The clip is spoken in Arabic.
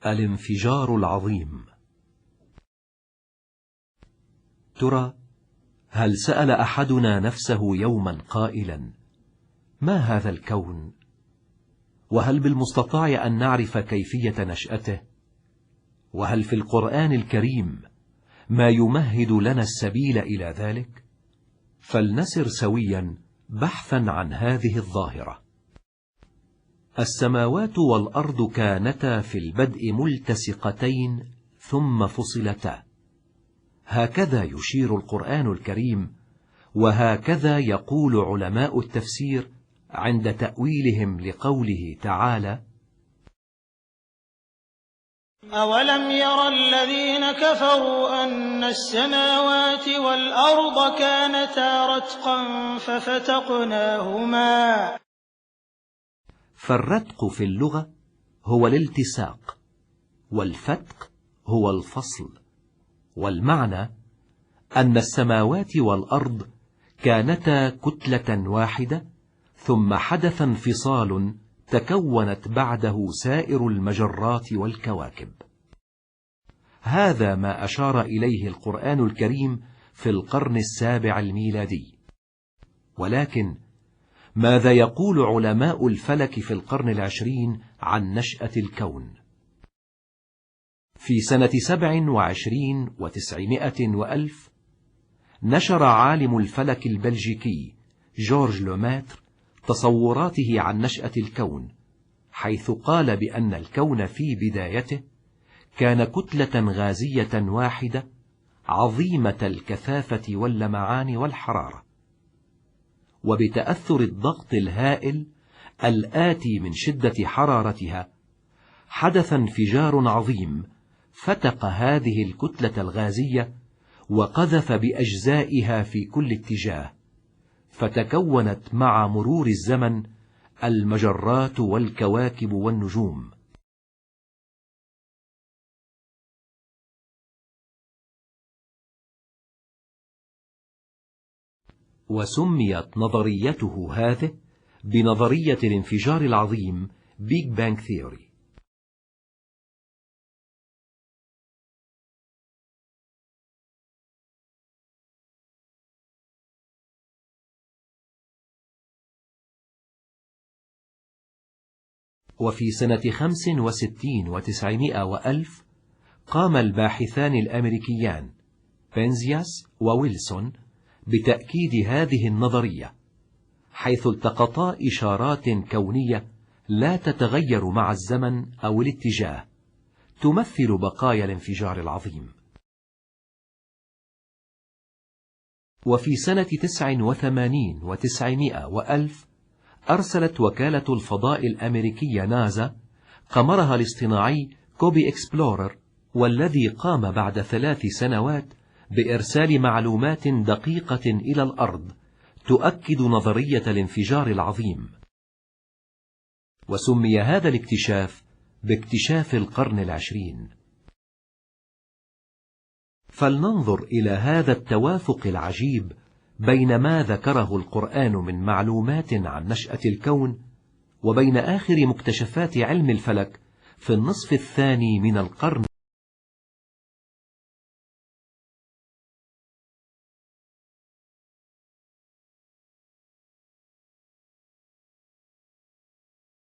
الانفجار العظيم. ترى، هل سأل أحدنا نفسه يوما قائلا: ما هذا الكون؟ وهل بالمستطاع أن نعرف كيفية نشأته؟ وهل في القرآن الكريم ما يمهد لنا السبيل إلى ذلك؟ فلنسر سويا بحثا عن هذه الظاهرة. السماوات والأرض كانتا في البدء ملتصقتين ثم فصلتا، هكذا يشير القرآن الكريم، وهكذا يقول علماء التفسير عند تأويلهم لقوله تعالى: أولم ير الذين كفروا أن السماوات والأرض كانتا رتقا ففتقناهما. فالرتق في اللغة هو الالتصاق، والفتق هو الفصل، والمعنى أن السماوات والأرض كانتا كتلة واحدة، ثم حدث انفصال تكونت بعده سائر المجرات والكواكب. هذا ما أشار إليه القرآن الكريم في القرن السابع الميلادي. ولكن ماذا يقول علماء الفلك في القرن العشرين عن نشأة الكون؟ في سنة 27 و900 وألف نشر عالم الفلك البلجيكي جورج لوماتر تصوراته عن نشأة الكون، حيث قال بأن الكون في بدايته كان كتلة غازية واحدة عظيمة الكثافة واللمعان والحرارة، وبتأثر الضغط الهائل الآتي من شدة حرارتها حدث انفجار عظيم فتق هذه الكتلة الغازية وقذف بأجزائها في كل اتجاه، فتكونت مع مرور الزمن المجرات والكواكب والنجوم. وسميت نظريته هذه بنظرية الانفجار العظيم بيج بانج ثيوري. وفي سنة 65 و900 وألف قام الباحثان الأمريكيان بنزياس وويلسون بتأكيد هذه النظرية، حيث التقطا إشارات كونية لا تتغير مع الزمن أو الاتجاه، تمثل بقايا الانفجار العظيم. وفي سنة 89 و900 وألف أرسلت وكالة الفضاء الأمريكية ناسا قمرها الاصطناعي كوبي إكسبلورر، والذي قام بعد 3 سنوات بإرسال معلومات دقيقة إلى الأرض تؤكد نظرية الانفجار العظيم. وسمي هذا الاكتشاف باكتشاف القرن العشرين. فلننظر إلى هذا التوافق العجيب بين ما ذكره القرآن من معلومات عن نشأة الكون وبين آخر مكتشفات علم الفلك في النصف الثاني من القرن